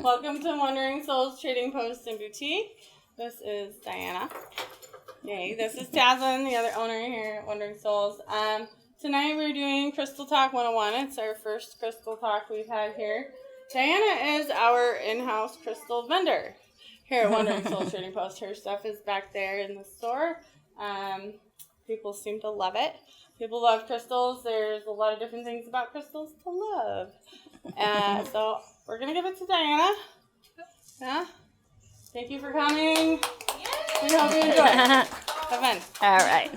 Welcome to Wandering Souls Trading Post and Boutique. This is Diana. Yay, this is Tasman, the other owner here at Wandering Souls. Tonight we're doing Crystal Talk 101. It's our first Crystal Talk we've had here. Diana is our in-house crystal vendor here at Wandering Souls Trading Post. Her stuff is back there in the store. People seem to love it. People love crystals. There's a lot of different things about crystals to love. So we're going to give it to Diana. Yeah? Thank you for coming. We hope you enjoy it. Have fun. All right.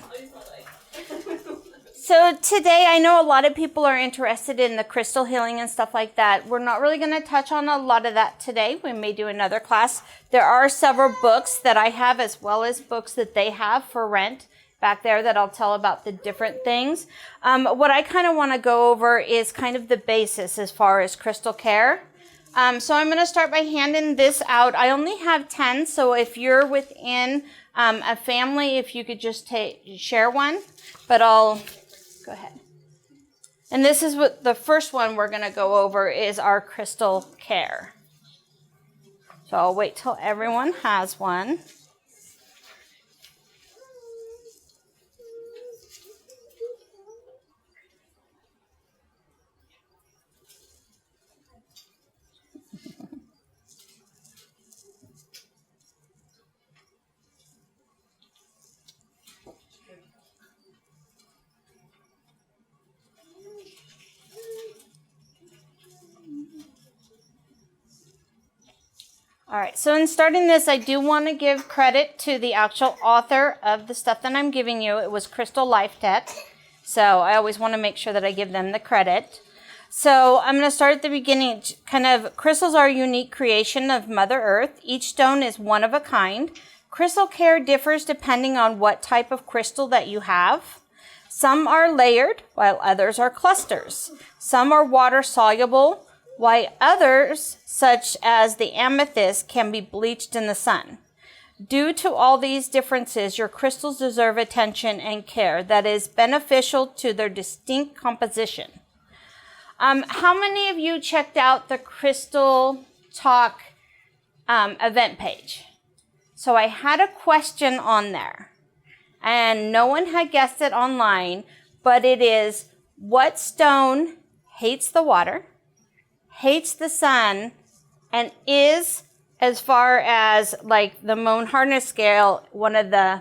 So today, I know a lot of people are interested in the crystal healing and stuff like that. We're not really going to touch on a lot of that today. We may do another class. There are several books that I have as well as books that they have for rent back there that I'll tell about the different things. What I kind of want to go over is kind of the basis as far as crystal care. So I'm going to start by handing this out. I only have 10, so if you're within a family, if you could just share one, but I'll go ahead. And this is what the first one we're going to go over is our crystal care. So I'll wait till everyone has one. All right, so in starting this, I do want to give credit to the actual author of the stuff that I'm giving you. It was Crystal Life Tech, so I always want to make sure that I give them the credit. So I'm going to start at the beginning. Crystals are a unique creation of Mother Earth. Each stone is one of a kind. Crystal care differs depending on what type of crystal that you have. Some are layered, while others are clusters. Some are water soluble, while others, such as the amethyst, can be bleached in the sun. Due to all these differences, your crystals deserve attention and care that is beneficial to their distinct composition. How many of you checked out the Crystal Talk event page? So I had a question on there, and no one had guessed it online, but it is, what stone hates the water, hates the sun, and is, as far as like the Mohn hardness scale, one of the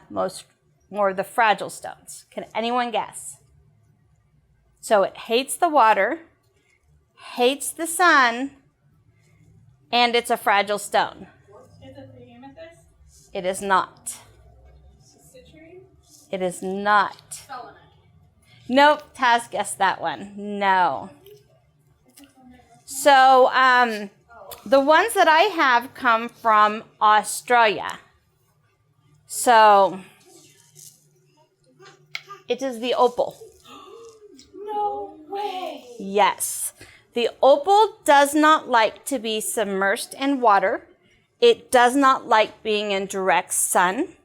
more the fragile stones? Can anyone guess? So it hates the water, hates the sun, and it's a fragile stone. Is it the amethyst? It is not. Citrine? It is not. Selenite. Nope, Taz guessed that one. No. So the ones that I have come from Australia. So it is the opal. No way. Yes. The opal does not like to be submerged in water. It does not like being in direct sun.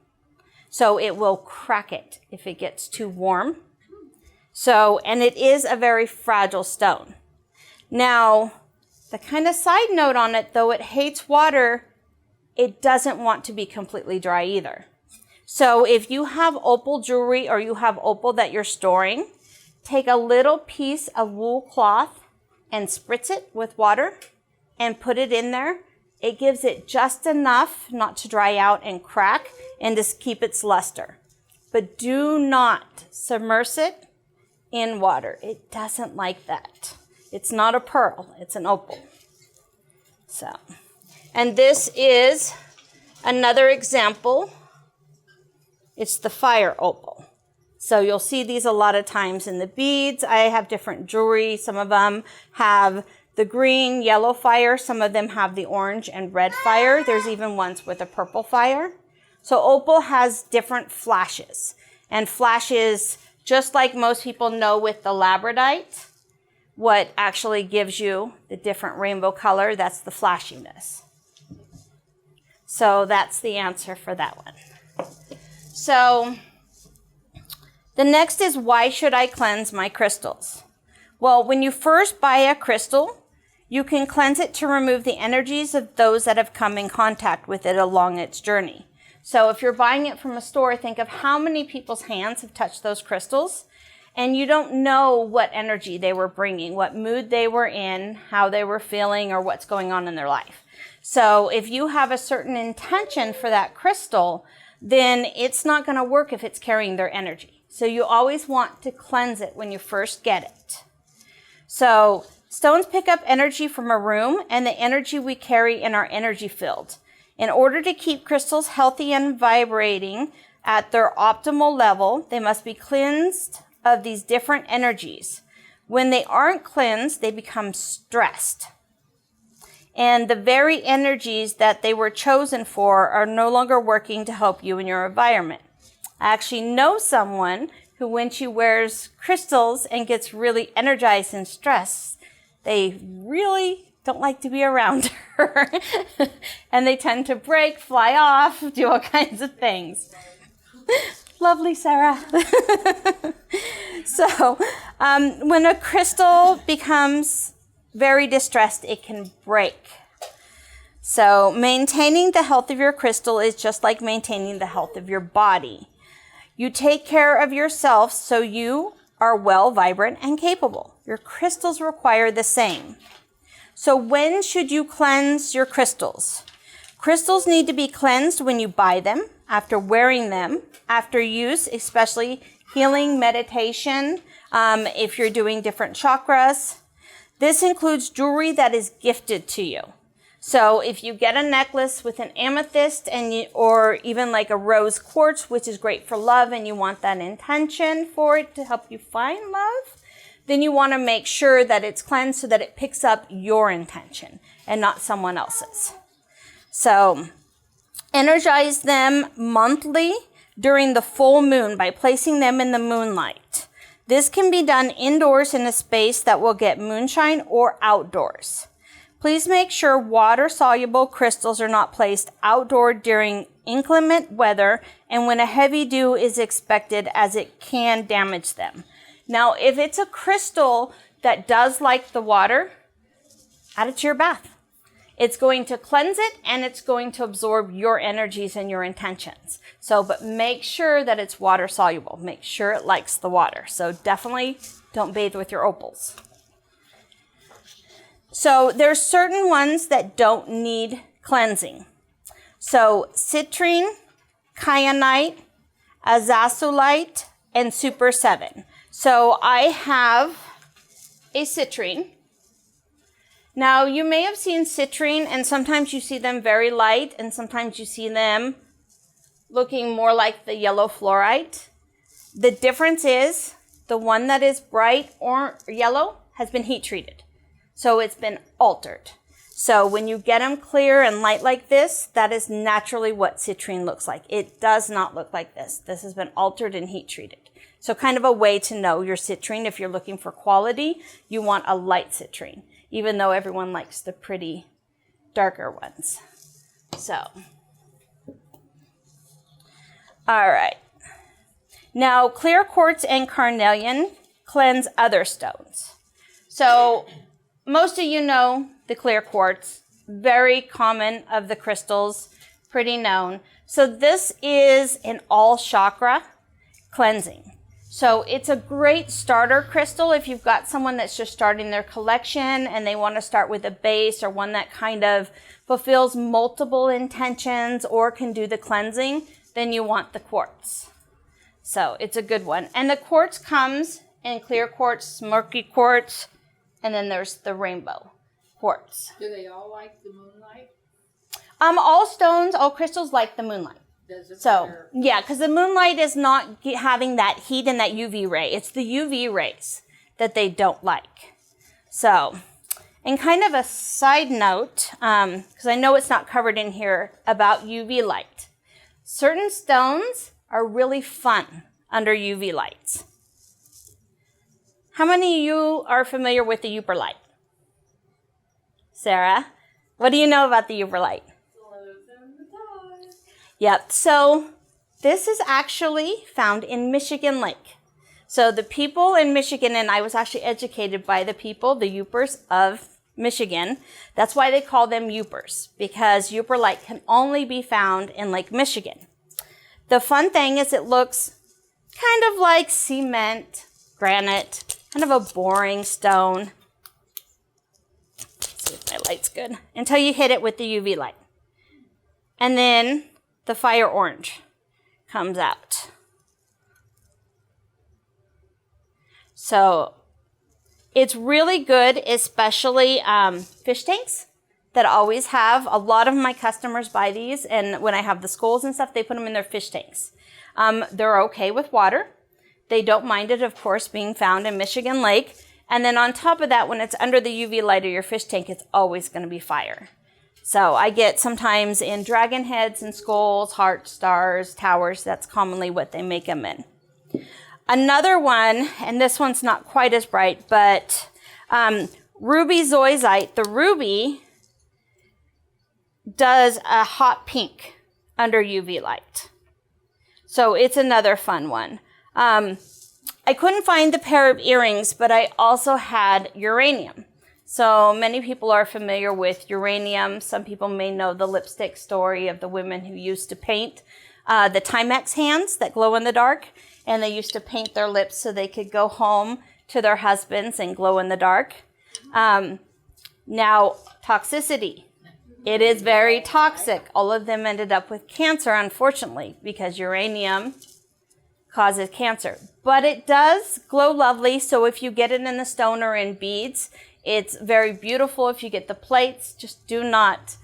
So it will crack it if it gets too warm. So, and it is a very fragile stone. Now, the kind of side note on it, though it hates water, it doesn't want to be completely dry either. So if you have opal jewelry or you have opal that you're storing, take a little piece of wool cloth and spritz it with water and put it in there. It gives it just enough not to dry out and crack and just keep its luster. But do not submerge it in water. It doesn't like that. It's not a pearl, it's an opal. So, and this is another example. It's the fire opal. So you'll see these a lot of times in the beads. I have different jewelry. Some of them have the green, yellow fire. Some of them have the orange and red fire. There's even ones with a purple fire. So opal has different flashes. And flashes, just like most people know with the labradorite, what actually gives you the different rainbow color, that's the flashiness. So that's the answer for that one. So the next is, why should I cleanse my crystals? Well, when you first buy a crystal, You can cleanse it to remove the energies of those that have come in contact with it along its journey. So if you're buying it from a store, think of how many people's hands have touched those crystals, and you don't know what energy they were bringing, what mood they were in, how they were feeling, or what's going on in their life. So if you have a certain intention for that crystal, then it's not going to work if it's carrying their energy. So you always want to cleanse it when you first get it. So stones pick up energy from a room and the energy we carry in our energy field. In order to keep crystals healthy and vibrating at their optimal level, they must be cleansed of these different energies. When they aren't cleansed, they become stressed. And the very energies that they were chosen for are no longer working to help you in your environment. I actually know someone who, when she wears crystals and gets really energized and stressed, they really don't like to be around her. And they tend to break, fly off, do all kinds of things. Lovely, Sarah. So when a crystal becomes very distressed, it can break. So maintaining the health of your crystal is just like maintaining the health of your body. You take care of yourself so you are well, vibrant, and capable. Your crystals require the same. So when should you cleanse your crystals? Crystals need to be cleansed when you buy them, after wearing them, after use, especially healing, meditation, if you're doing different chakras. This includes jewelry that is gifted to you. So if you get a necklace with an amethyst or even like a rose quartz, which is great for love, and you want that intention for it to help you find love, then you want to make sure that it's cleansed so that it picks up your intention and not someone else's. So energize them monthly during the full moon by placing them in the moonlight. This can be done indoors in a space that will get moonshine or outdoors. Please make sure water-soluble crystals are not placed outdoor during inclement weather and when a heavy dew is expected, as it can damage them. Now, if it's a crystal that does like the water, add it to your bath. It's going to cleanse it and it's going to absorb your energies and your intentions. But make sure that it's water-soluble. Make sure it likes the water. So definitely don't bathe with your opals. So there's certain ones that don't need cleansing. So citrine, kyanite, azazulite, and super 7. So I have a citrine. Now you may have seen citrine, and sometimes you see them very light and sometimes you see them looking more like the yellow fluorite. The difference is the one that is bright or yellow has been heat treated. So it's been altered. So when you get them clear and light like this, that is naturally what citrine looks like. It does not look like this. This has been altered and heat treated. So kind of a way to know your citrine. If you're looking for quality, you want a light citrine, even though everyone likes the pretty darker ones. So, all right. Now, clear quartz and carnelian cleanse other stones. So, most of you know the clear quartz, very common of the crystals, pretty known. So this is an all chakra cleansing. So it's a great starter crystal if you've got someone that's just starting their collection and they want to start with a base or one that kind of fulfills multiple intentions or can do the cleansing, then you want the quartz. So it's a good one. And the quartz comes in clear quartz, smoky quartz, and then there's the rainbow quartz. Do they all like the moonlight? All stones, all crystals like the moonlight. Does it So, matter? yeah, because the moonlight is not having that heat and that UV ray. It's the UV rays that they don't like. So, and kind of a side note, because I know it's not covered in here, about UV light. Certain stones are really fun under UV lights. How many of you are familiar with the Uber light? Sarah, what do you know about the Uber light? Yep, so this is actually found in Michigan Lake. So the people in Michigan, and I was actually educated by the people, the Upers of Michigan. That's why they call them Yoopers, because Yooper light can only be found in Lake Michigan. The fun thing is it looks kind of like cement, granite, kind of a boring stone. Let's see if my light's good. Until you hit it with the UV light. And then the fire orange comes out. So it's really good, especially fish tanks that always have. A lot of my customers buy these, and when I have the schools and stuff, they put them in their fish tanks. They're okay with water. They don't mind it, of course, being found in Michigan Lake. And then on top of that, when it's under the UV light of your fish tank, it's always going to be fire. So I get sometimes in dragon heads and skulls, hearts, stars, towers. That's commonly what they make them in. Another one, and this one's not quite as bright, but ruby zoisite. The ruby does a hot pink under UV light. So it's another fun one. I couldn't find the pair of earrings, but I also had uranium. So many people are familiar with uranium. Some people may know the lipstick story of the women who used to paint the Timex hands that glow in the dark. And they used to paint their lips so they could go home to their husbands and glow in the dark. Now, toxicity. It is very toxic. All of them ended up with cancer, unfortunately, because uranium causes cancer. But it does glow lovely, so if you get it in the stone or in beads, it's very beautiful. If you get the plates, just do not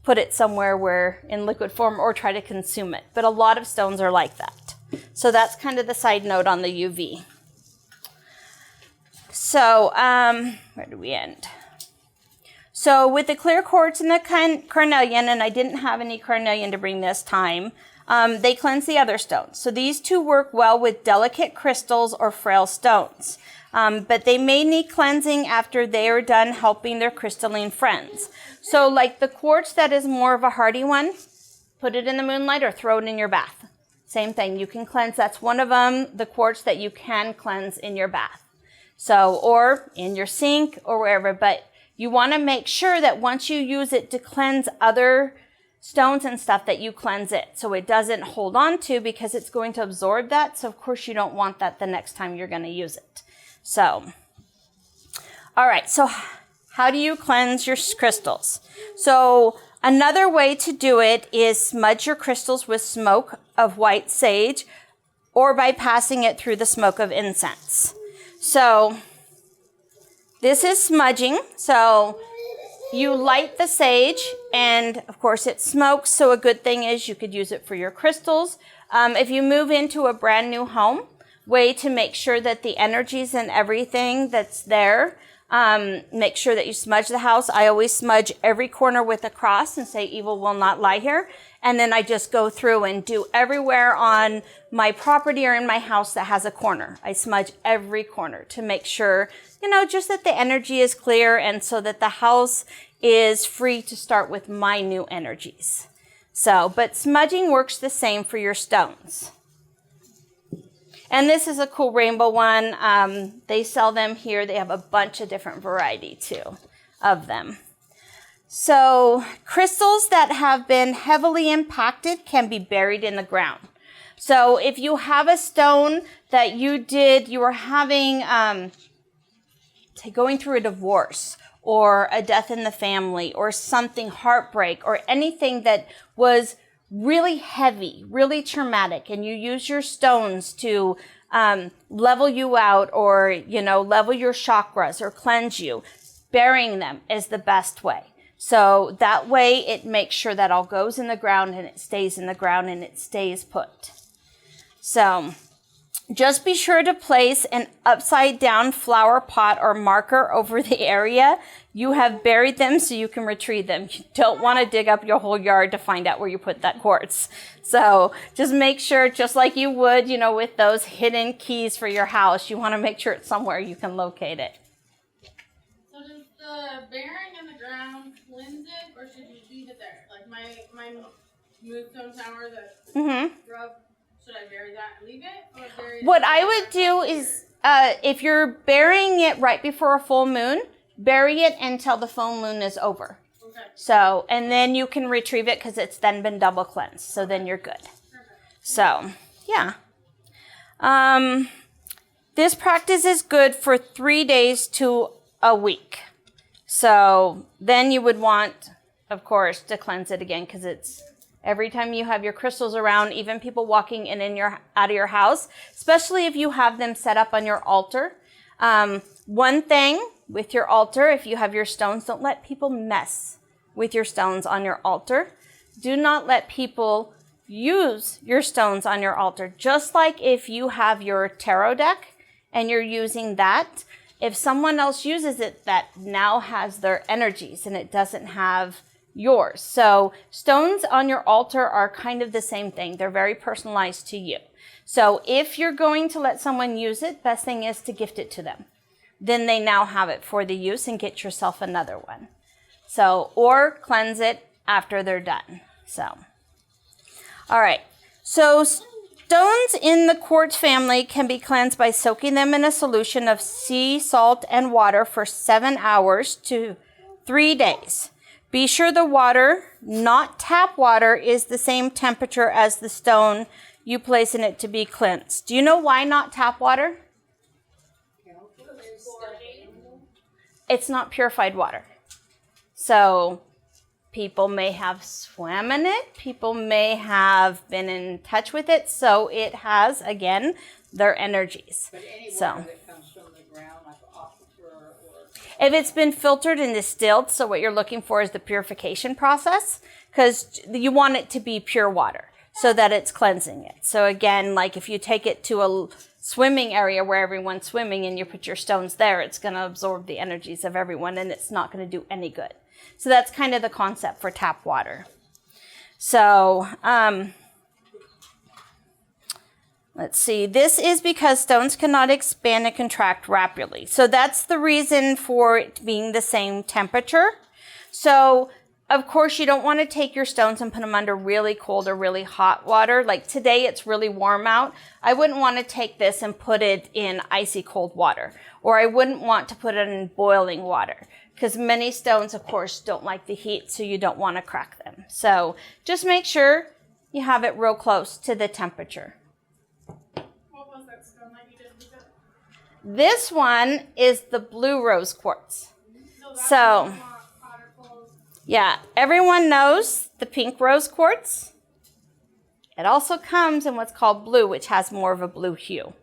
put it somewhere where in liquid form or try to consume it. But a lot of stones are like that. So that's kind of the side note on the UV. So, where do we end? So with the clear quartz and the carnelian, and I didn't have any carnelian to bring this time, they cleanse the other stones. So these two work well with delicate crystals or frail stones. But they may need cleansing after they are done helping their crystalline friends. So like the quartz that is more of a hardy one, put it in the moonlight or throw it in your bath. Same thing, you can cleanse. That's one of them, the quartz that you can cleanse in your bath. So, or in your sink or wherever, but you want to make sure that once you use it to cleanse other stones and stuff that you cleanse it so it doesn't hold on to, because it's going to absorb that. So of course you don't want that the next time you're going to use it. So, all right, so how do you cleanse your crystals? So another way to do it is smudge your crystals with smoke of white sage or by passing it through the smoke of incense. So this is smudging. So you light the sage and of course it smokes. So a good thing is you could use it for your crystals. If you move into a brand new home, way to make sure that the energies and everything that's there, make sure that you smudge the house. I always smudge every corner with a cross and say evil will not lie here. And then I just go through and do everywhere on my property or in my house that has a corner. I smudge every corner to make sure, just that the energy is clear and so that the house is free to start with my new energies. So, but smudging works the same for your stones. And this is a cool rainbow one. They sell them here. They have a bunch of different variety too of them. So crystals that have been heavily impacted can be buried in the ground. So if you have a stone that you were having, going through a divorce or a death in the family or something, heartbreak or anything that was really heavy, really traumatic, and you use your stones to level you out or, level your chakras or cleanse you, burying them is the best way. So that way it makes sure that all goes in the ground and it stays in the ground and it stays put. So just be sure to place an upside down flower pot or marker over the area you have buried them so you can retrieve them. You don't want to dig up your whole yard to find out where you put that quartz. So just make sure, just like you would, with those hidden keys for your house, you want to make sure it's somewhere you can locate it. So does the burying in the ground cleanse it, or should you leave it there? Like my moonstone tower that rub, should I bury that and leave it? Or bury it? What I would do is, if you're burying it right before a full moon, bury it until the full moon is over. Okay. So, and then you can retrieve it because it's then been double cleansed. So then you're good. So, yeah. This practice is good for 3 days to a week. So then you would want, of course, to cleanse it again because it's every time you have your crystals around, even people walking in and out of your house, especially if you have them set up on your altar. One thing with your altar, if you have your stones, don't let people mess with your stones on your altar. Do not let people use your stones on your altar. Just like if you have your tarot deck and you're using that, if someone else uses it, that now has their energies and it doesn't have yours. So stones on your altar are kind of the same thing. They're very personalized to you. So if you're going to let someone use it, best thing is to gift it to them. Then they now have it for the use and get yourself another one. So, or cleanse it after they're done. So, all right. So stones in the quartz family can be cleansed by soaking them in a solution of sea salt and water for 7 hours to 3 days. Be sure the water, not tap water, is the same temperature as the stone you place in it to be cleansed. Do you know why not tap water? It's not purified water. So people may have swam in it. People may have been in touch with it. So it has, again, their energies. But any water So that comes from the ground, like aquifer or... if it's been filtered and distilled, so what you're looking for is the purification process, because you want it to be pure water so that it's cleansing it. So again, like if you take it to a swimming area where everyone's swimming and you put your stones there, it's going to absorb the energies of everyone and it's not going to do any good. So that's kind of the concept for tap water. So, let's see. This is because stones cannot expand and contract rapidly. So that's the reason for it being the same temperature. So, of course, you don't want to take your stones and put them under really cold or really hot water. Like today, it's really warm out. I wouldn't want to take this and put it in icy cold water. Or I wouldn't want to put it in boiling water. Because many stones, of course, don't like the heat, so you don't want to crack them. So just make sure you have it real close to the temperature. What was that stone that you did with it? This one is the blue rose quartz. That's So, not hot or cold. yeah, everyone knows the pink rose quartz. It also comes in what's called blue, which has more of a blue hue.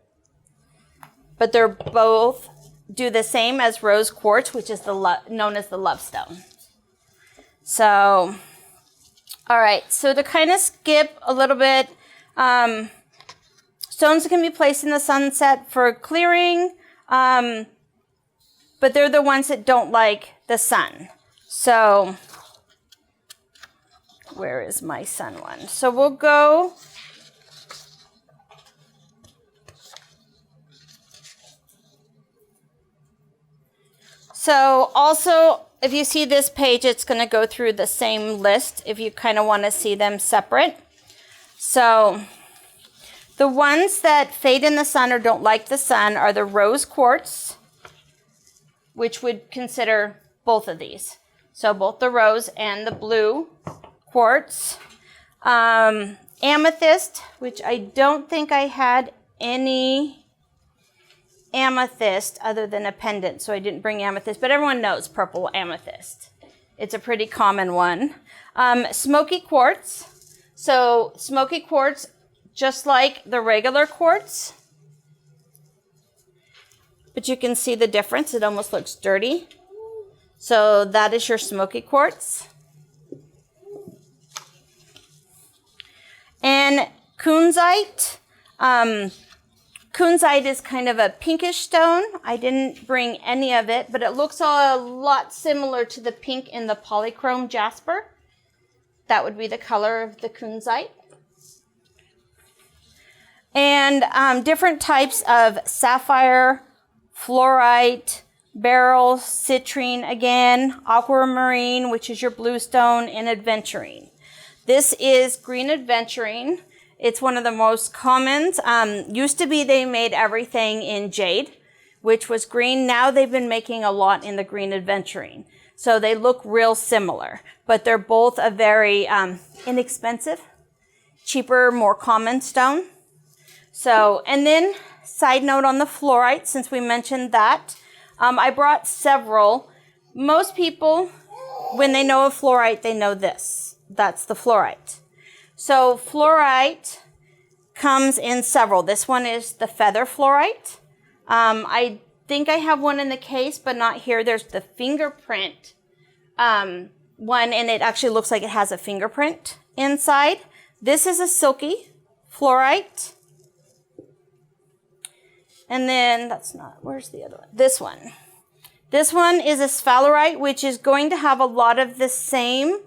But they're both do the same as rose quartz, which is known as the love stone. So, all right. So to kind of skip a little bit, stones can be placed in the sunset for clearing, but they're the ones that don't like the sun. So, where is my sun one? So we'll go. So also, if you see this page, it's going to go through the same list if you kind of want to see them separate. So the ones that fade in the sun or don't like the sun are the rose quartz, which would consider both of these. So both the rose and the blue quartz. Amethyst, which I don't think I had any amethyst other than a pendant, so I didn't bring amethyst, but everyone knows purple amethyst. It's a pretty common one. Smoky quartz. So smoky quartz, just like the regular quartz, but you can see the difference. It almost looks dirty. So that is your smoky quartz. And kunzite. Kunzite is kind of a pinkish stone. I didn't bring any of it, but it looks a lot similar to the pink in the polychrome jasper. That would be the color of the kunzite. And different types of sapphire, fluorite, beryl, citrine again, aquamarine, which is your blue stone, and aventurine. This is green aventurine. It's one of the most commons. Used to be they made everything in jade, which was green. Now they've been making a lot in the green aventurine. So they look real similar, but they're both a very inexpensive, cheaper, more common stone. So, and then side note on the fluorite, since we mentioned that, I brought several. Most people, when they know of fluorite, they know this. That's the fluorite. So fluorite comes in several. This one is the feather fluorite. I think I have one in the case, but not here. There's the fingerprint one, and it actually looks like it has a fingerprint inside. This is a silky fluorite. And then, that's not, where's the other one? This one. This one is a sphalerite, which is going to have a lot of the same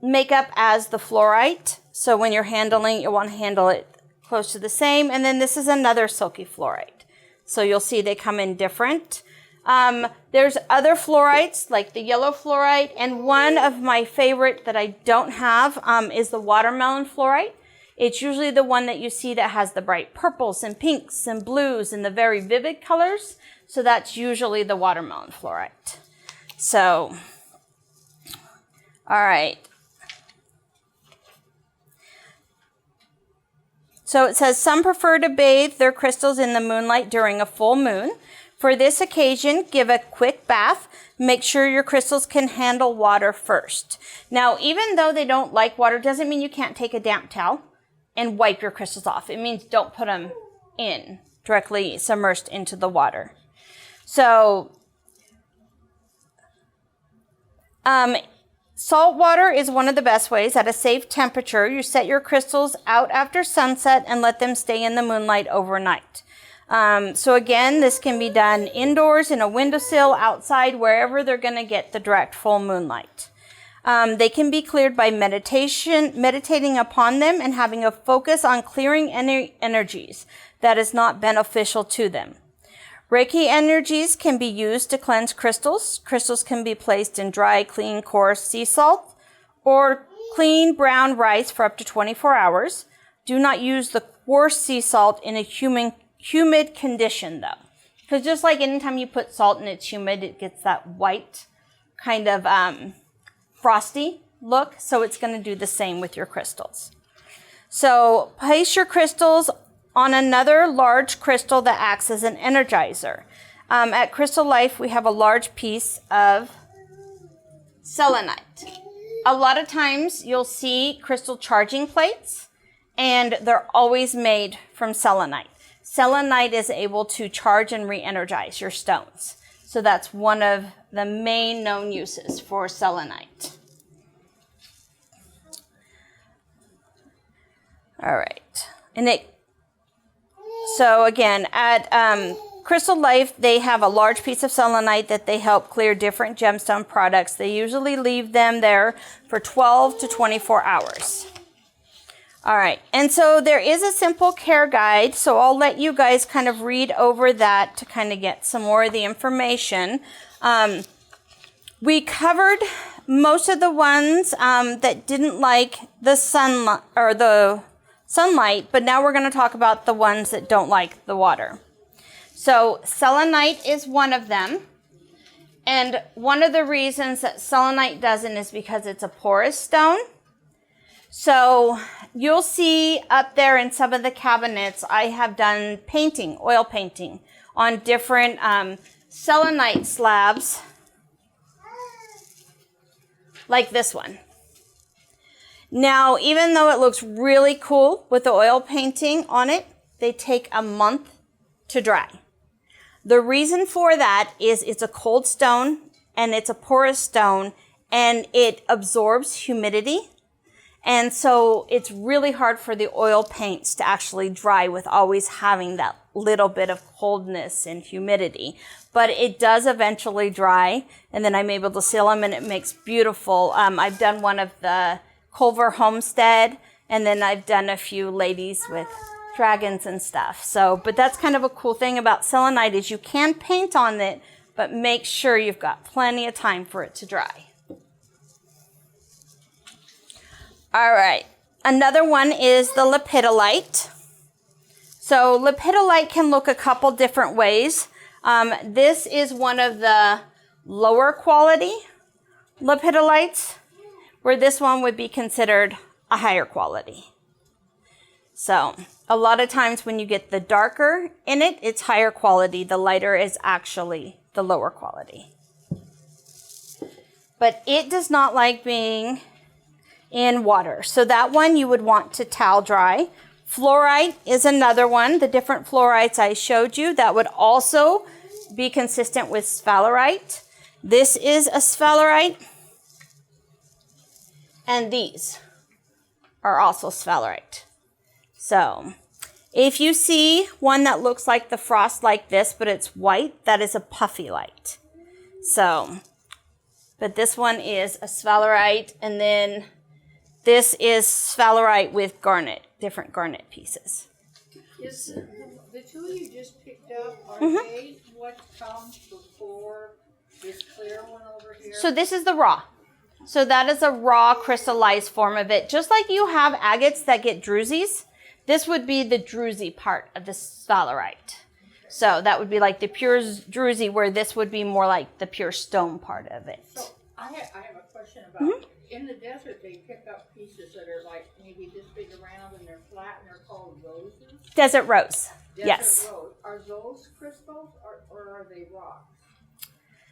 makeup as the fluorite. So when you're handling, you want to handle it close to the same. And then this is another silky fluorite. So you'll see they come in different. There's other fluorites like the yellow fluorite. And one of my favorite that I don't have is the watermelon fluorite. It's usually the one that you see that has the bright purples and pinks and blues and the very vivid colors. So that's usually the watermelon fluorite. So, all right. So it says, some prefer to bathe their crystals in the moonlight during a full moon. For this occasion, give a quick bath. Make sure your crystals can handle water first. Now, even though they don't like water, doesn't mean you can't take a damp towel and wipe your crystals off. It means don't put them in, directly submersed into the water. So, salt water is one of the best ways. At a safe temperature, you set your crystals out after sunset and let them stay in the moonlight overnight. So again, this can be done indoors, in a windowsill, outside, wherever they're going to get the direct full moonlight. They can be cleared by meditating upon them and having a focus on clearing any energies that is not beneficial to them. Reiki energies can be used to cleanse crystals. Crystals can be placed in dry, clean, coarse sea salt or clean brown rice for up to 24 hours. Do not use the coarse sea salt in a humid condition, though. Because just like anytime you put salt and it's humid, it gets that white kind of frosty look. So it's going to do the same with your crystals. So place your crystals on another large crystal that acts as an energizer. At Crystal Life, we have a large piece of selenite. A lot of times you'll see crystal charging plates, and they're always made from selenite. Selenite is able to charge and re-energize your stones. So that's one of the main known uses for selenite. All right. So again, at Crystal Life, they have a large piece of selenite that they help clear different gemstone products. They usually leave them there for 12 to 24 hours. All right, and so there is a simple care guide, so I'll let you guys kind of read over that to kind of get some more of the information. We covered most of the ones that didn't like the sunlight, but now we're going to talk about the ones that don't like the water. So selenite is one of them. And one of the reasons that selenite doesn't is because it's a porous stone. So you'll see up there in some of the cabinets, I have done painting, oil painting, on different selenite slabs, like this one. Now, even though it looks really cool with the oil painting on it, they take a month to dry. The reason for that is it's a cold stone and it's a porous stone and it absorbs humidity. And so it's really hard for the oil paints to actually dry with always having that little bit of coldness and humidity. But it does eventually dry, and then I'm able to seal them, and it makes beautiful. I've done one of the Culver Homestead, and then I've done a few ladies with dragons and stuff. So, but that's kind of a cool thing about selenite is you can paint on it, but make sure you've got plenty of time for it to dry. All right, another one is the lepidolite. So lepidolite can look a couple different ways. This is one of the lower quality lepidolites, where this one would be considered a higher quality. So a lot of times when you get the darker in it, it's higher quality. The lighter is actually the lower quality. But it does not like being in water. So that one you would want to towel dry. Fluorite is another one. The different fluorites I showed you, that would also be consistent with sphalerite. This is a sphalerite. And these are also sphalerite. So if you see one that looks like the frost like this, but it's white, that is a puffy light. So, but this one is a sphalerite, and then this is sphalerite with garnet, different garnet pieces. Is the two you just picked up, are they what comes before this clear one over here? So this is the raw. So that is a raw crystallized form of it. Just like you have agates that get drusies, this would be the druzy part of the sphalerite. So that would be like the pure druzy, where this would be more like the pure stone part of it. So I have a question about, in the desert they pick up pieces that are like maybe this big around and they're flat and they're called roses? Desert rose. Desert Yes. rose. Are those crystals or are they rocks?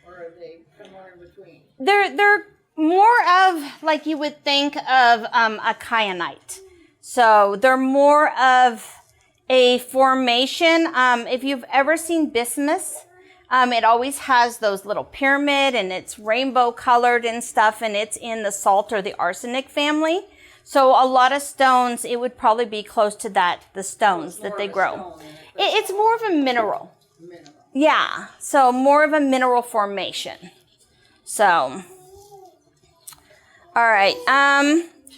Or are they somewhere in between? They're more of, like you would think of a kyanite. So they're more of a formation. If you've ever seen bismuth, it always has those little pyramid and it's rainbow colored and stuff, and it's in the salt or the arsenic family. So a lot of stones, it would probably be close to that, the stones that they grow. It's more of a mineral. Yeah, so more of a mineral formation. So, all right.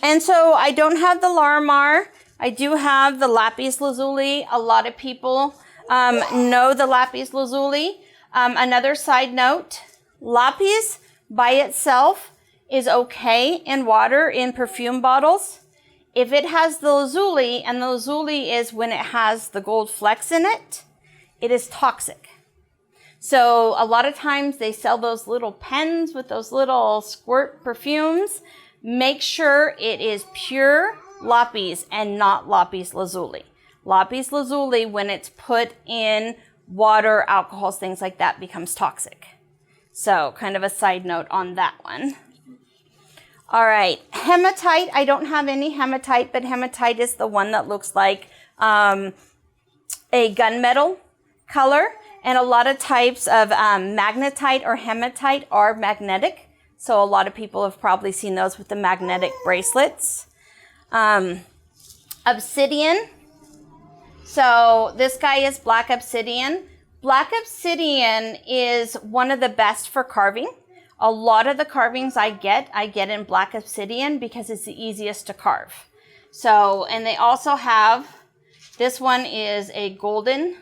And so I don't have the Larimar. I do have the lapis lazuli. A lot of people know the lapis lazuli. Another side note, lapis by itself is okay in water, in perfume bottles. If it has the lazuli, and the lazuli is when it has the gold flecks in it, it is toxic. So a lot of times they sell those little pens with those little squirt perfumes. Make sure it is pure lapis and not lapis lazuli. Lapis lazuli, when it's put in water, alcohols, things like that, becomes toxic. So kind of a side note on that one. All right, hematite. I don't have any hematite, but hematite is the one that looks like a gunmetal color. And a lot of types of magnetite or hematite are magnetic. So a lot of people have probably seen those with the magnetic bracelets. Obsidian. So this guy is black obsidian. Black obsidian is one of the best for carving. A lot of the carvings I get in black obsidian because it's the easiest to carve. So, and they also have, this one is a golden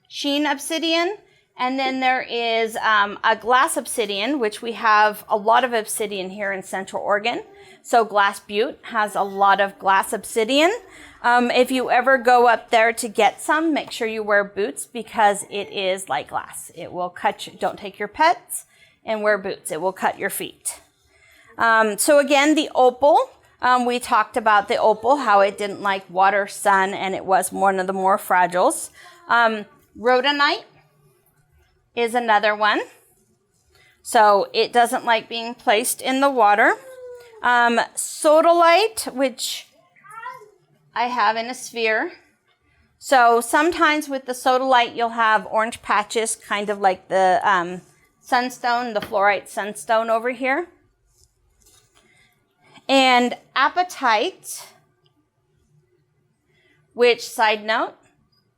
sheen obsidian. And then there is a glass obsidian, which we have a lot of obsidian here in Central Oregon. So Glass Butte has a lot of glass obsidian. If you ever go up there to get some, make sure you wear boots because it is like glass. It will cut you. Don't take your pets and wear boots. It will cut your feet. So again, the opal. We talked about the opal, how it didn't like water, sun, and it was one of the more fragiles. Rhodonite is another one. So it doesn't like being placed in the water. Sodalite, which I have in a sphere. So sometimes with the sodalite, you'll have orange patches, kind of like the sunstone, the fluorite sunstone over here. And apatite, which, side note,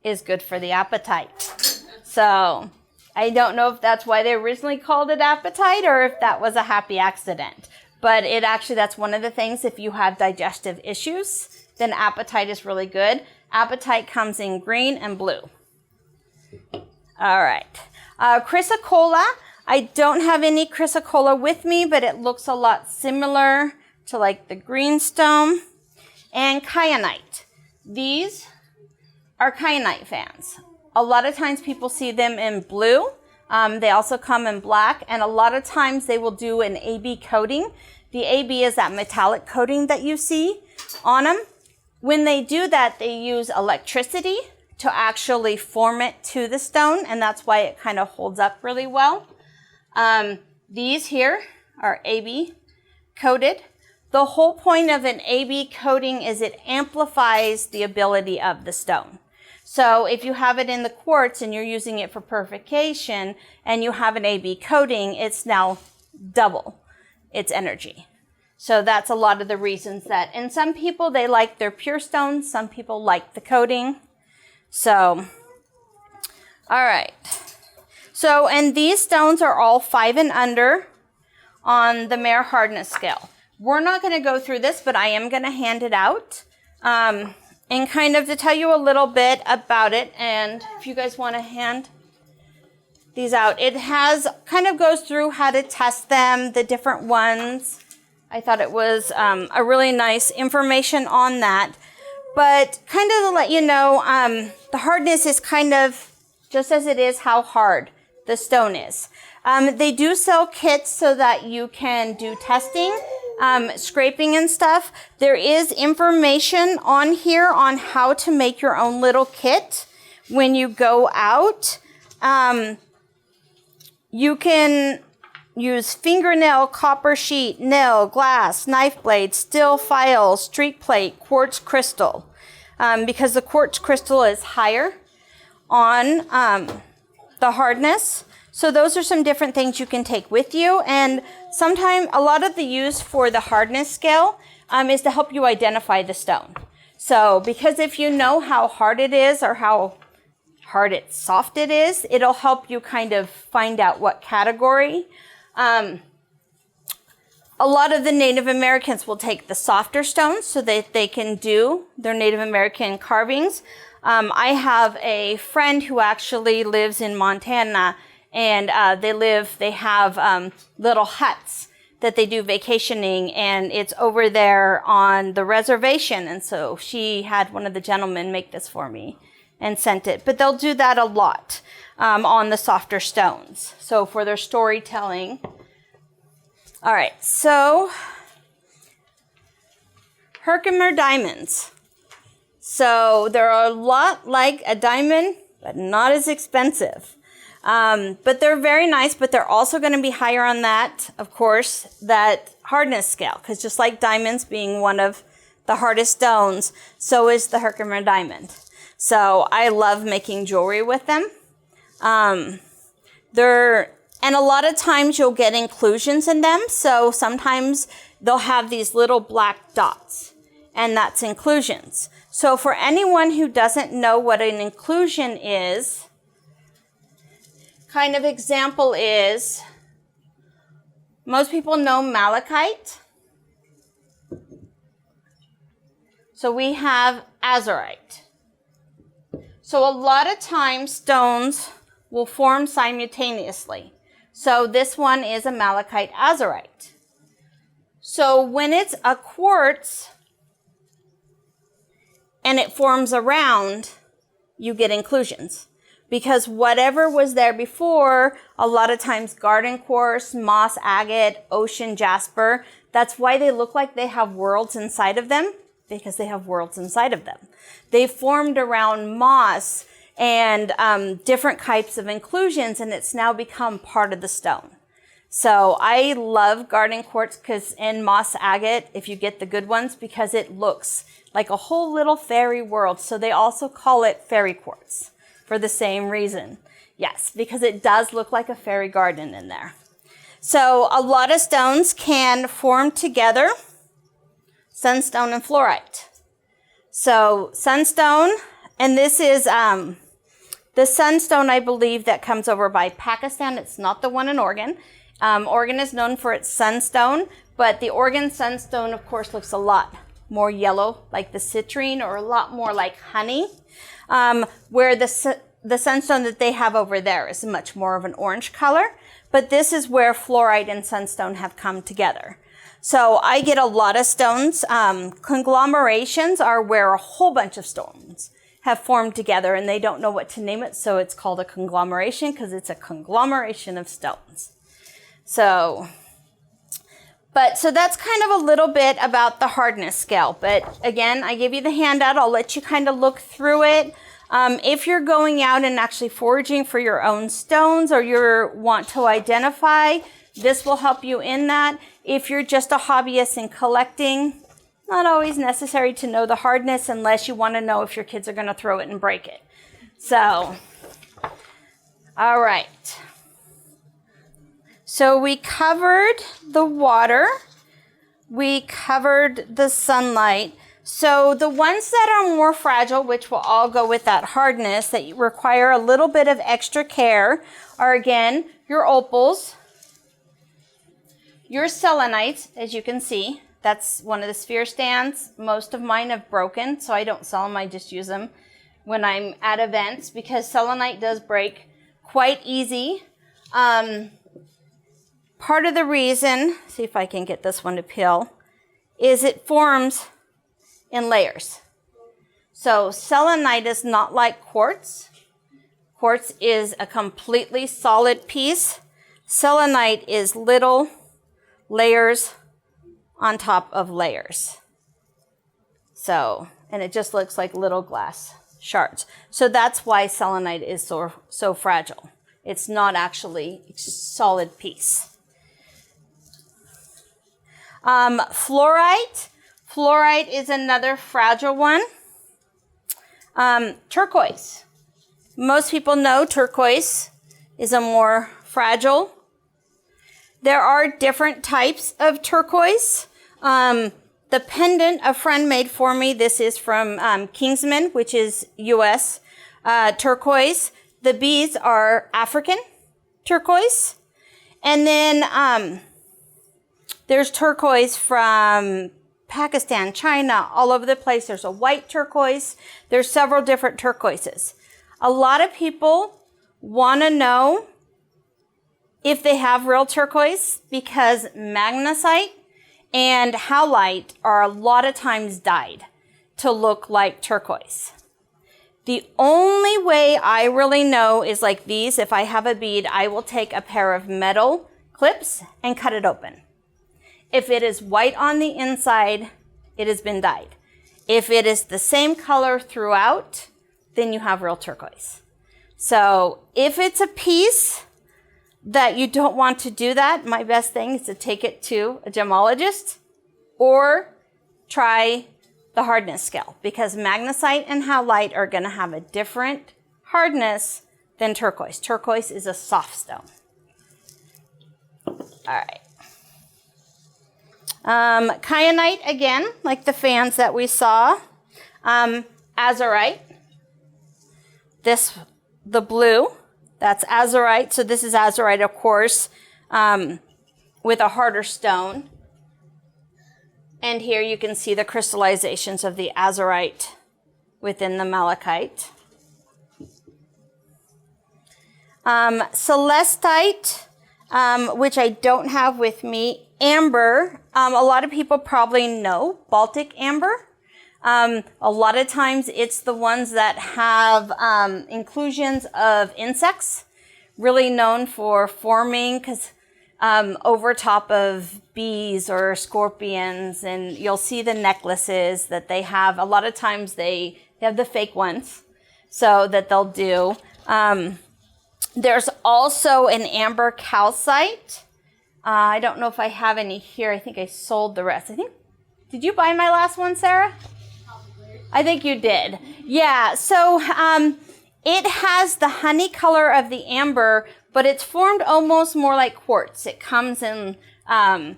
is good for the appetite. So I don't know if that's why they originally called it apatite or if that was a happy accident. But it actually, that's one of the things, if you have digestive issues, then apatite is really good. Apatite comes in green and blue. All right. Chrysocolla. I don't have any chrysocolla with me, but it looks a lot similar to like the greenstone. And kyanite. These are kyanite fans. A lot of times people see them in blue. They also come in black, and a lot of times they will do an AB coating. The AB is that metallic coating that you see on them. When they do that, they use electricity to actually form it to the stone, and that's why it kind of holds up really well. These here are AB coated. The whole point of an AB coating is it amplifies the ability of the stone. So if you have it in the quartz and you're using it for purification and you have an AB coating, it's now double its energy. So that's a lot of the reasons that, and some people, they like their pure stones. Some people like the coating. So, all right. So, and these stones are all 5 and under on the Mayer hardness scale. We're not going to go through this, but I am going to hand it out. And kind of to tell you a little bit about it, and if you guys want to hand these out, it has kind of goes through how to test them, the different ones. I thought it was a really nice information on that. But kind of to let you know, the hardness is kind of just as it is how hard the stone is. They do sell kits so that you can do testing. Scraping and stuff. There is information on here on how to make your own little kit when you go out. You can use fingernail, copper sheet, nail, glass, knife blade, steel file, streak plate, quartz crystal. Because the quartz crystal is higher on the hardness. So those are some different things you can take with you. And sometimes a lot of the use for the hardness scale is to help you identify the stone. So because if you know how hard it is or how soft it is, it'll help you kind of find out what category. A lot of the Native Americans will take the softer stones so that they can do their Native American carvings. I have a friend who actually lives in Montana, and they have little huts that they do vacationing, and it's over there on the reservation. And so she had one of the gentlemen make this for me and sent it. But they'll do that a lot on the softer stones. So for their storytelling. All right, so Herkimer diamonds. So they're a lot like a diamond, but not as expensive. But they're very nice, but they're also going to be higher on that, of course, that hardness scale. Because just like diamonds being one of the hardest stones, so is the Herkimer diamond. So I love making jewelry with them. And a lot of times you'll get inclusions in them. So sometimes they'll have these little black dots, and that's inclusions. So for anyone who doesn't know what an inclusion is, kind of example is, most people know malachite. So we have azurite. So a lot of times stones will form simultaneously. So this one is a malachite azurite. So when it's a quartz and it forms around, you get inclusions. Because whatever was there before, a lot of times garden quartz, moss agate, ocean jasper, that's why they look like they have worlds inside of them, because they have worlds inside of them. They formed around moss and different types of inclusions, and it's now become part of the stone. So I love garden quartz and moss agate, if you get the good ones, because it looks like a whole little fairy world. So they also call it fairy quartz. For the same reason. Yes, because it does look like a fairy garden in there. So a lot of stones can form together, sunstone and fluorite. So sunstone, and this is the sunstone, I believe, that comes over by Pakistan. It's not the one in Oregon. Oregon is known for its sunstone, but the Oregon sunstone, of course, looks a lot more yellow, like the citrine, or a lot more like honey. Where the sunstone that they have over there is much more of an orange color. But this is where fluorite and sunstone have come together. So I get a lot of stones. Conglomerations are where a whole bunch of stones have formed together and they don't know what to name it. So it's called a conglomeration because it's a conglomeration of stones. So that's kind of a little bit about the hardness scale. But again, I give you the handout. I'll let you kind of look through it. If you're going out and actually foraging for your own stones or you want to identify, this will help you in that. If you're just a hobbyist in collecting, not always necessary to know the hardness unless you want to know if your kids are going to throw it and break it. So, all right. So we covered the water. We covered the sunlight. So the ones that are more fragile, which will all go with that hardness, that require a little bit of extra care, are again, your opals, your selenites, as you can see. That's one of the sphere stands. Most of mine have broken, so I don't sell them. I just use them when I'm at events because selenite does break quite easy. Part of the reason, see if I can get this one to peel, is it forms in layers. So selenite is not like quartz. Quartz is a completely solid piece. Selenite is little layers on top of layers. So, and it just looks like little glass shards. So that's why selenite is so fragile. It's not actually a solid piece. Fluorite. Fluorite is another fragile one. Turquoise. Most people know turquoise is a more fragile. There are different types of turquoise. The pendant a friend made for me, this is from Kingsman, which is U.S. Turquoise. The beads are African turquoise. And then there's turquoise from Pakistan, China, all over the place. There's a white turquoise. There's several different turquoises. A lot of people want to know if they have real turquoise because magnesite and howlite are a lot of times dyed to look like turquoise. The only way I really know is like these. If I have a bead, I will take a pair of metal clips and cut it open. If it is white on the inside, it has been dyed. If it is the same color throughout, then you have real turquoise. So if it's a piece that you don't want to do that, my best thing is to take it to a gemologist or try the hardness scale because magnesite and howlite are going to have a different hardness than turquoise. Turquoise is a soft stone. All right. Kyanite, again, like the fans that we saw. Azurite. The blue, that's azurite. So this is azurite, of course, with a harder stone. And here you can see the crystallizations of the azurite within the malachite. Celestite, which I don't have with me. Amber, a lot of people probably know Baltic amber. A lot of times it's the ones that have inclusions of insects, really known for forming because over top of bees or scorpions, and you'll see the necklaces that they have. A lot of times they have the fake ones, so that they'll do. There's also an amber calcite. I don't know if I have any here. I think I sold the rest. Did you buy my last one, Sarah? Probably. I think you did. Yeah, so it has the honey color of the amber, but it's formed almost more like quartz. It comes in kind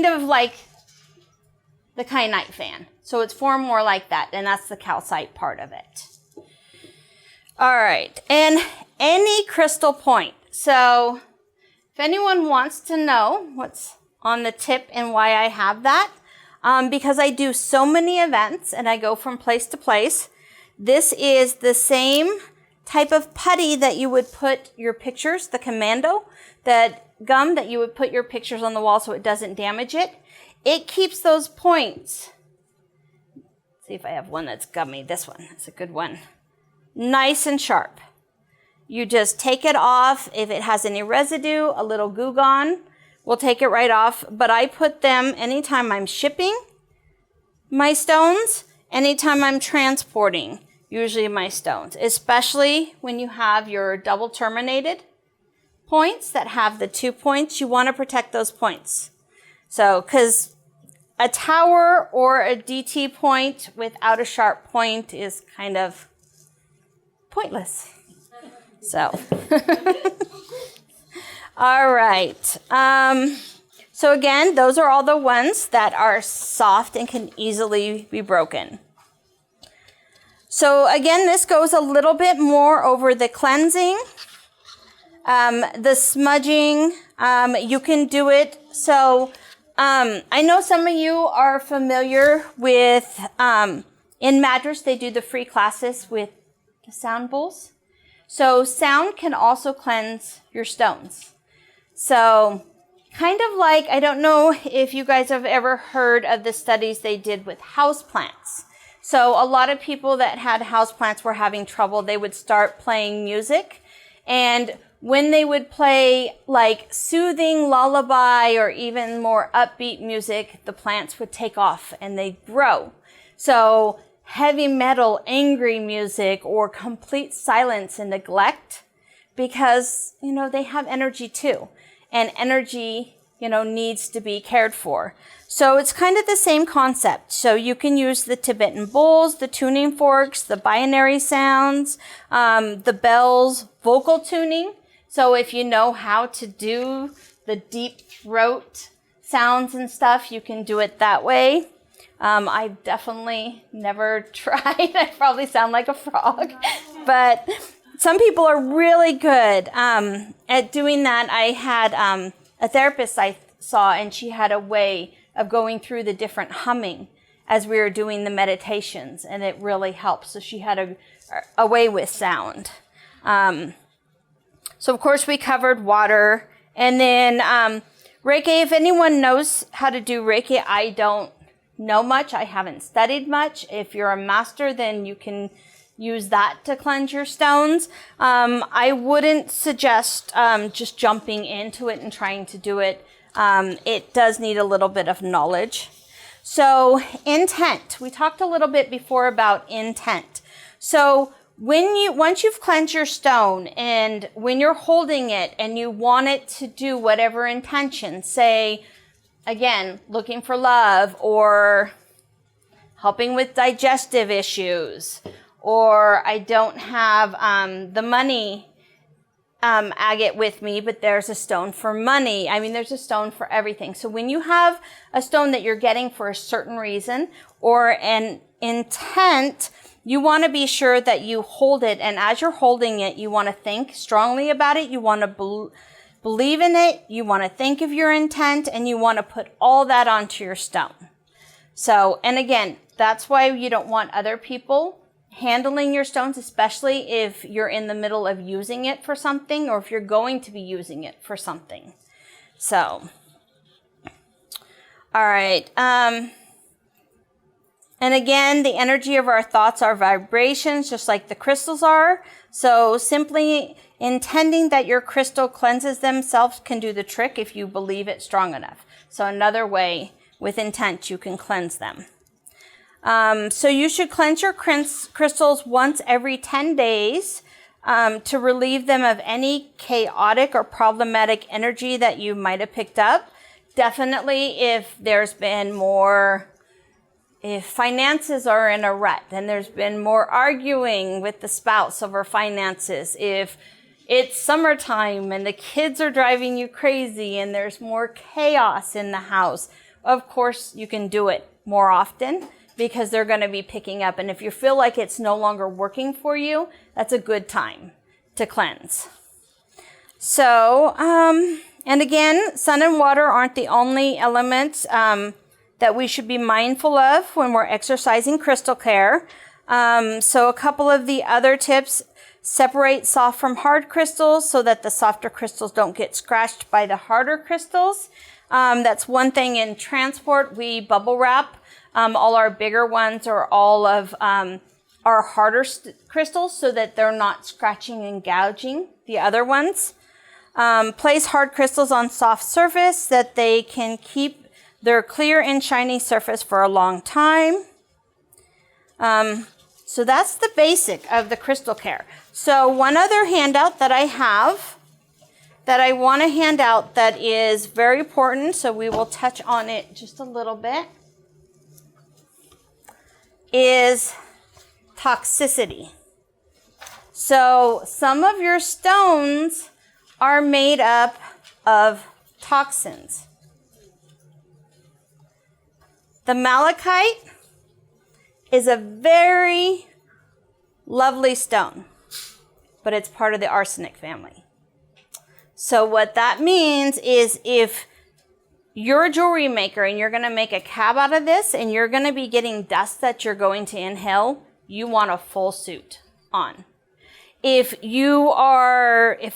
of like the kyanite fan. So it's formed more like that, and that's the calcite part of it. All right, and any crystal point. So if anyone wants to know what's on the tip and why I have that, because I do so many events and I go from place to place, this is the same type of putty that you would put your pictures, the commando, that gum that you would put your pictures on the wall so it doesn't damage it. It keeps those points. see if I have one that's gummy. This one, it's a good one. Nice and sharp. You just take it off. If it has any residue, a little Goo Gone will take it right off. But I put them anytime I'm shipping my stones, anytime I'm transporting, usually my stones, especially when you have your double terminated points that have the 2 points. You want to protect those points. So, because a tower or a DT point without a sharp point is kind of pointless. So, all right. So again, those are all the ones that are soft and can easily be broken. So again, this goes a little bit more over the cleansing, the smudging. You can do it. So I know some of you are familiar with, in Madras, they do the free classes with the sound bowls. So sound can also cleanse your stones. So kind of like, I don't know if you guys have ever heard of the studies they did with houseplants. So a lot of people that had houseplants were having trouble. They would start playing music, and when they would play like soothing lullaby or even more upbeat music, the plants would take off and they'd grow. So heavy metal, angry music, or complete silence and neglect, because, you know, they have energy too. And energy, you know, needs to be cared for. So it's kind of the same concept. So you can use the Tibetan bowls, the tuning forks, the binary sounds, the bells, vocal tuning. So if you know how to do the deep throat sounds and stuff, you can do it that way. I definitely never tried. I probably sound like a frog, but some people are really good at doing that. I had a therapist I saw, and she had a way of going through the different humming as we were doing the meditations, and it really helped. So she had a way with sound. So of course we covered water, and then Reiki. If anyone knows how to do Reiki, I don't know much. I haven't studied much. If you're a master, then you can use that to cleanse your stones. I wouldn't suggest just jumping into it and trying to do it. It does need a little bit of knowledge. So intent. We talked a little bit before about intent. So once you've cleansed your stone, and when you're holding it and you want it to do whatever intention, say, again, looking for love, or helping with digestive issues, or I don't have the money agate with me, but there's a stone for money. I mean, there's a stone for everything. So when you have a stone that you're getting for a certain reason or an intent, you want to be sure that you hold it. And as you're holding it, you want to think strongly about it. You want to believe in it, you want to think of your intent, and you want to put all that onto your stone. So, and again, that's why you don't want other people handling your stones, especially if you're in the middle of using it for something, or if you're going to be using it for something. So, all right. And again, the energy of our thoughts are vibrations, just like the crystals are. So simply intending that your crystal cleanses themselves can do the trick if you believe it strong enough. So another way, with intent, you can cleanse them. So you should cleanse your crystals once every 10 days to relieve them of any chaotic or problematic energy that you might have picked up. Definitely if there's been more, if finances are in a rut, and there's been more arguing with the spouse over finances, if it's summertime and the kids are driving you crazy and there's more chaos in the house, of course you can do it more often because they're going to be picking up. And if you feel like it's no longer working for you, that's a good time to cleanse. So, and again, sun and water aren't the only elements that we should be mindful of when we're exercising crystal care. So a couple of the other tips: separate soft from hard crystals so that the softer crystals don't get scratched by the harder crystals. That's one thing. In transport, we bubble wrap all our bigger ones or all of our harder crystals so that they're not scratching and gouging the other ones. Place hard crystals on soft surface that they can keep their clear and shiny surface for a long time. So that's the basic of the crystal care. So one other handout that I have that I want to hand out that is very important, so we will touch on it just a little bit, is toxicity. So some of your stones are made up of toxins. The malachite is a very lovely stone, but it's part of the arsenic family. So what that means is if you're a jewelry maker and you're going to make a cab out of this and you're going to be getting dust that you're going to inhale, you want a full suit on. If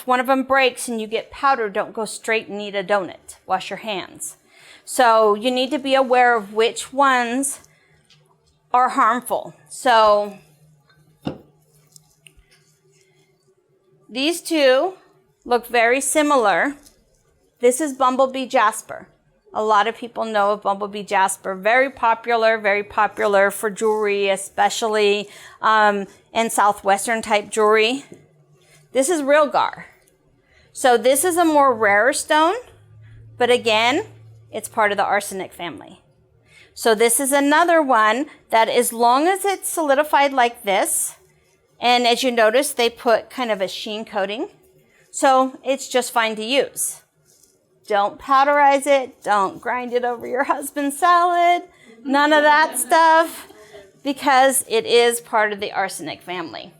one of them breaks and you get powder, don't go straight and eat a donut. Wash your hands. So you need to be aware of which ones are harmful. So these two look very similar. This is bumblebee jasper. A lot of people know of bumblebee jasper. Very popular for jewelry, especially in southwestern type jewelry. This is real gar. So this is a more rarer stone, but again, it's part of the arsenic family. So this is another one that as long as it's solidified like this, and as you notice, they put kind of a sheen coating, so it's just fine to use. Don't powderize it. Don't grind it over your husband's salad. None of that stuff, because it is part of the arsenic family.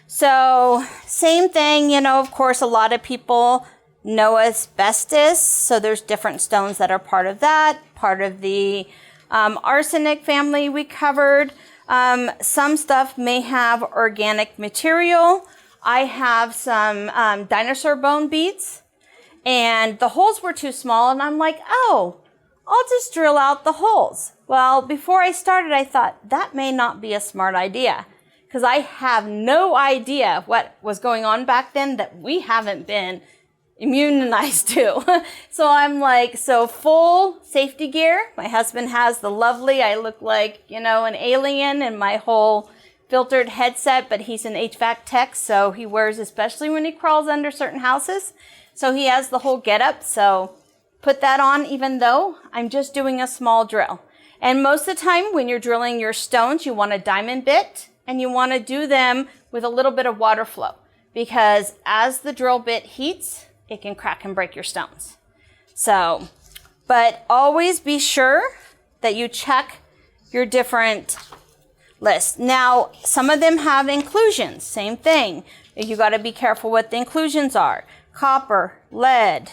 So same thing, of course, a lot of people know asbestos. So there's different stones that are part of that, part of the arsenic family we covered. Some stuff may have organic material. I have some dinosaur bone beads, and the holes were too small, and I'm like, oh, I'll just drill out the holes. Well, before I started, I thought that may not be a smart idea, because I have no idea what was going on back then that we haven't been immunized to. So I'm like, full safety gear. My husband has the lovely, I look like, an alien in my whole filtered headset, but he's an HVAC tech, so he wears, especially when he crawls under certain houses. So he has the whole getup. So put that on, even though I'm just doing a small drill. And most of the time when you're drilling your stones, you want a diamond bit, and you want to do them with a little bit of water flow, because as the drill bit heats, it can crack and break your stones. So, but always be sure that you check your different lists. Now, some of them have inclusions. Same thing. You got to be careful what the inclusions are. Copper, lead.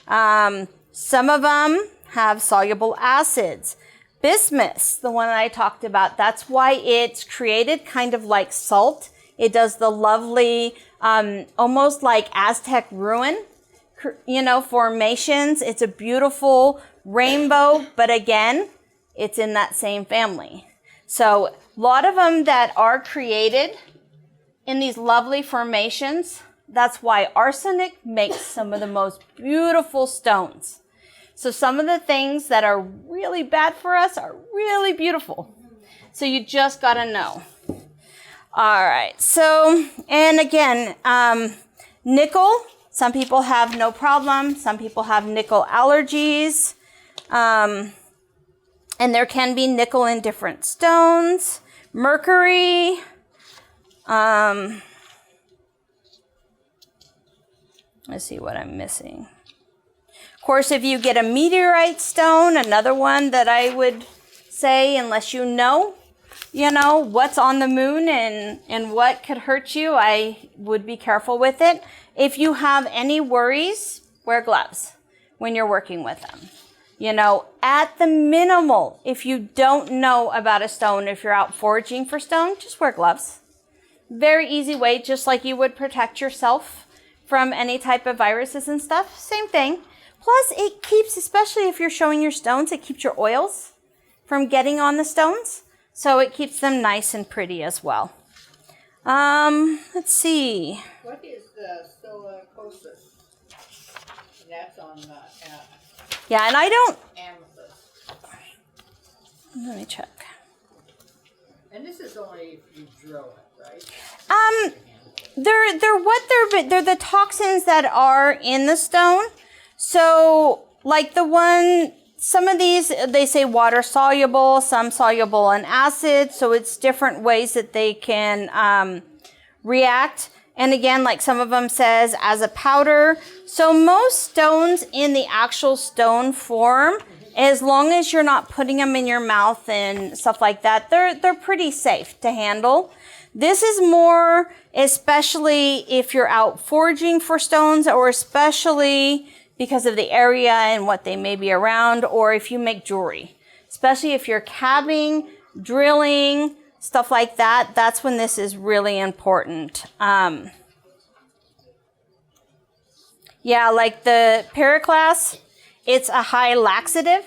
Some of them have soluble acids. Bismuth, the one that I talked about, that's why it's created kind of like salt. It does the lovely, almost like Aztec ruin, formations. It's a beautiful rainbow, but again, it's in that same family. So a lot of them that are created in these lovely formations, that's why arsenic makes some of the most beautiful stones. So some of the things that are really bad for us are really beautiful. So you just got to know. All right. So, and again, nickel, some people have no problem. Some people have nickel allergies. And there can be nickel in different stones. Mercury. Let's see what I'm missing. Of course, if you get a meteorite stone, another one that I would say, unless you know what's on the moon and what could hurt you, I would be careful with it. If you have any worries, wear gloves when you're working with them. At the minimal, if you don't know about a stone, if you're out foraging for stone, just wear gloves. Very easy way, just like you would protect yourself from any type of viruses and stuff. Same thing. Plus, it keeps, especially if you're showing your stones, it keeps your oils from getting on the stones. So it keeps them nice and pretty as well. Let's see. What is the silicosis? That's on the Yeah, and I don't... amethyst. Let me check. And this is only if you drill it, right? They're the toxins that are in the stone. So, like some of these, they say water soluble, some soluble in acid. So it's different ways that they can react. And again, like some of them says as a powder. So most stones in the actual stone form, as long as you're not putting them in your mouth and stuff like that, they're pretty safe to handle. This is more, especially if you're out foraging for stones, or especially because of the area and what they may be around, or if you make jewelry. Especially if you're cabbing, drilling, stuff like that, that's when this is really important. Yeah, like the Periclase, it's a high laxative.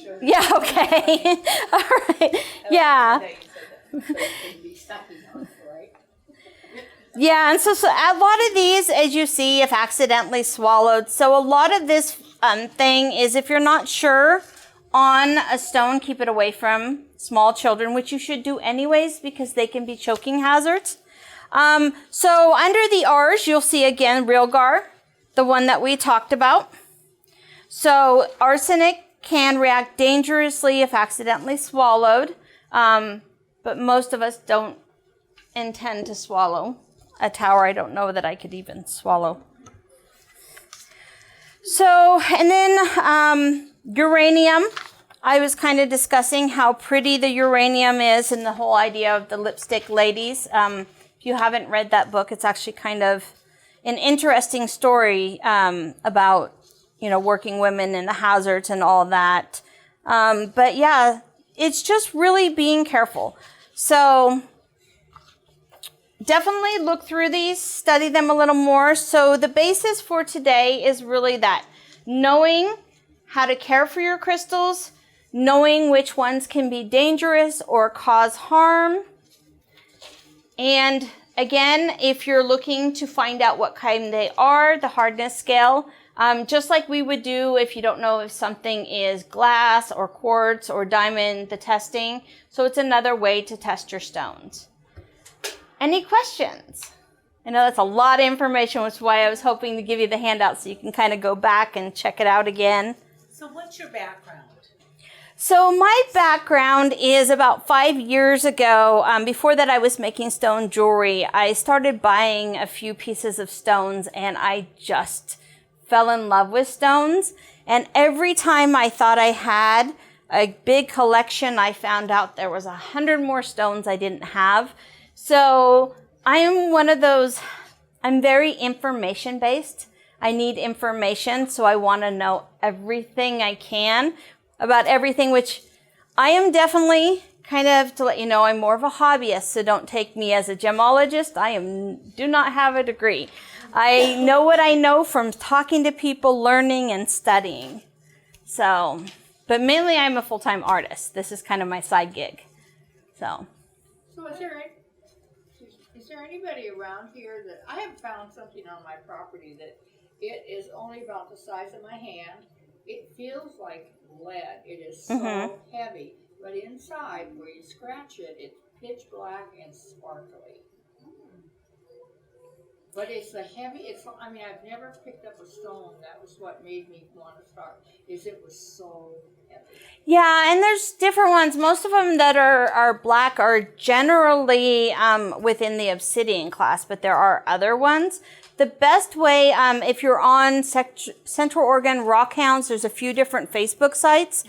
Sure. Yeah, okay. All right. Yeah. Yeah, and so a lot of these, as you see, if accidentally swallowed. So a lot of this thing is, if you're not sure on a stone, keep it away from small children, which you should do anyways because they can be choking hazards. So under the R's, you'll see again Realgar, the one that we talked about. So arsenic can react dangerously if accidentally swallowed, but most of us don't intend to swallow a tower. I don't know that I could even swallow. So, and then uranium. I was kind of discussing how pretty the uranium is and the whole idea of the lipstick ladies. If you haven't read that book, it's actually kind of an interesting story about, working women and the hazards and all that. But yeah, it's just really being careful. So definitely look through these, study them a little more. So the basis for today is really that. Knowing how to care for your crystals, knowing which ones can be dangerous or cause harm. And again, if you're looking to find out what kind they are, the hardness scale, just like we would do if you don't know if something is glass or quartz or diamond, the testing. So it's another way to test your stones. Any questions? I know that's a lot of information, which is why I was hoping to give you the handout so you can kind of go back and check it out again. So what's your background? So my background is about 5 years ago. Before that, I was making stone jewelry. I started buying a few pieces of stones, and I just fell in love with stones. And every time I thought I had a big collection, I found out there was 100 more stones I didn't have. So I am one of those, I'm very information based. I need information, so I want to know everything I can about everything, which I am definitely kind of, to let you know, I'm more of a hobbyist, so don't take me as a gemologist. Do not have a degree. I know what I know from talking to people, learning and studying. So, but mainly I'm a full-time artist. This is kind of my side gig. So is there anybody around here that I have found something on my property that it is only about the size of my hand. It feels like lead. It is so heavy, but inside where you scratch it, it's pitch black and sparkly. But it's the heavy. I've never picked up a stone. That was what made me want to start. It was so heavy. Yeah, and there's different ones. Most of them that are black are generally within the obsidian class, but there are other ones. The best way, if you're on Central Oregon Rock Hounds, there's a few different Facebook sites.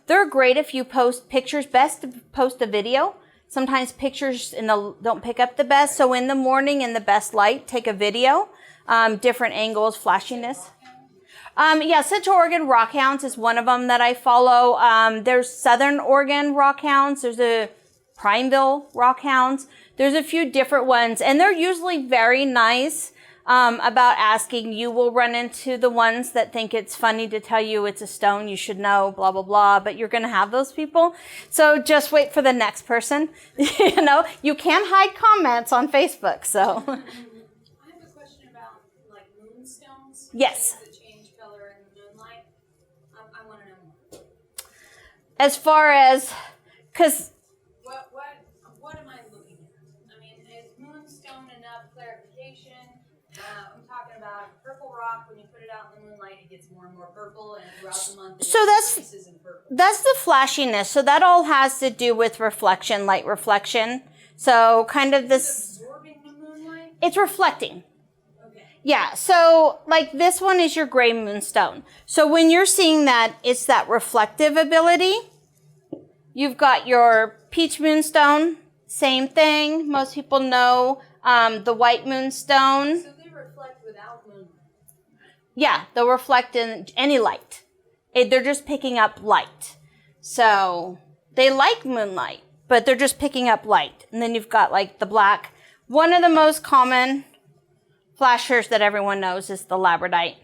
They're great if you post pictures. Best to post a video. Sometimes pictures don't pick up the best. So in the morning in the best light, take a video. Different angles, flashiness. Central Oregon Rock Hounds is one of them that I follow. There's Southern Oregon Rock Hounds. There's a Primeville Rock Hounds. There's a few different ones, and they're usually very nice. about asking. You will run into the ones that think it's funny to tell you it's a stone, you should know, blah, blah, blah, but you're going to have those people. So just wait for the next person. You know, you can hide comments on Facebook, so. I have a question about like moonstones. Yes. That change color in the moonlight. I want to know more. As far as, because What am I looking at? I mean, is moonstone enough clarification? I'm talking about purple rock. When you put it out in the moonlight, it gets more and more purple, and throughout the month, So it increases in purple. that's the flashiness. So that all has to do with reflection, light reflection. So kind of this, Absorbing the moonlight. it's reflecting. Okay. Yeah, so like this one is your gray moonstone. So when you're seeing that, it's that reflective ability. You've got your peach moonstone, same thing. Most people know the white moonstone. So they reflect without moonlight. Yeah, they'll reflect in any light. They're just picking up light. So they like moonlight, but they're just picking up light. And then you've got like the black. One of the most common flashers that everyone knows is the labradite.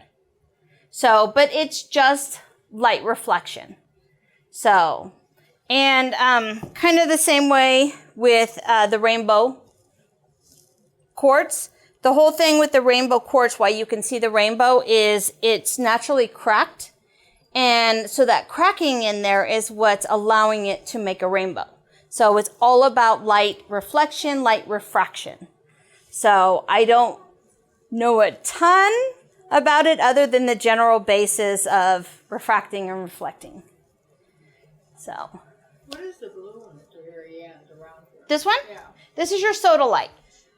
So, but it's just light reflection. So, and kind of the same way with the rainbow quartz. The whole thing with the rainbow quartz, why you can see the rainbow, is it's naturally cracked. And so that cracking in there is what's allowing it to make a rainbow. So it's all about light reflection, light refraction. So I don't know a ton about it other than the general basis of refracting and reflecting. So What is the blue one at the very end around here? this one, Yeah. this is your soda light.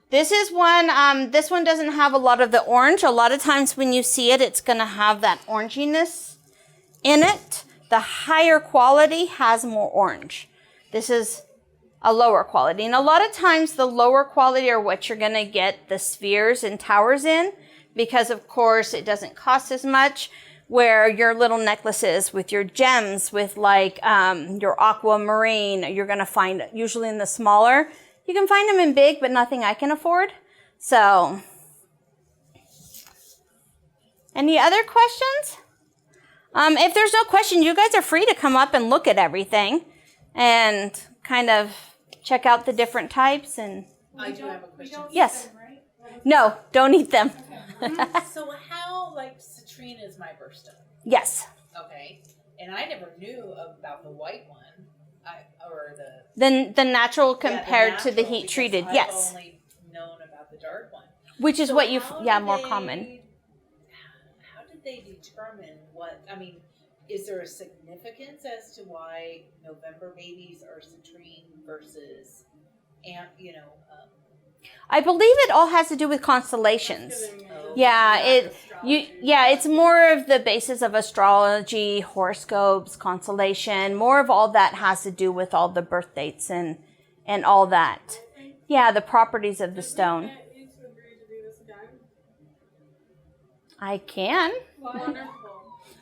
This is one, this one doesn't have a lot of the orange. A lot of times when you see it, it's going to have that oranginess in it. The higher quality has more orange. This is a lower quality. And a lot of times the lower quality are what you're going to get the spheres and towers in, because of course it doesn't cost as much, where your little necklaces with your gems, with like your aquamarine, you're going to find usually in the smaller. You can find them in big, but nothing I can afford. So, any other questions? If there's no question, you guys are free to come up and look at everything and kind of check out the different types. And I do have a question. yes, no, don't eat them. So how, like, citrine is my birthstone? Yes. Okay. And I never knew about the white one. The natural compared to the natural, heat treated, because yes. I've only known about the dark one. Which is So what you, how yeah, do more they- common. How did they determine what, I mean, is there a significance as to why November babies are citrine versus, I believe it all has to do with constellations. Yeah, it's more of the basis of astrology, horoscopes, constellation. More of all that has to do with all the birth dates and all that. Yeah, the properties of the stone. I can. Wonderful.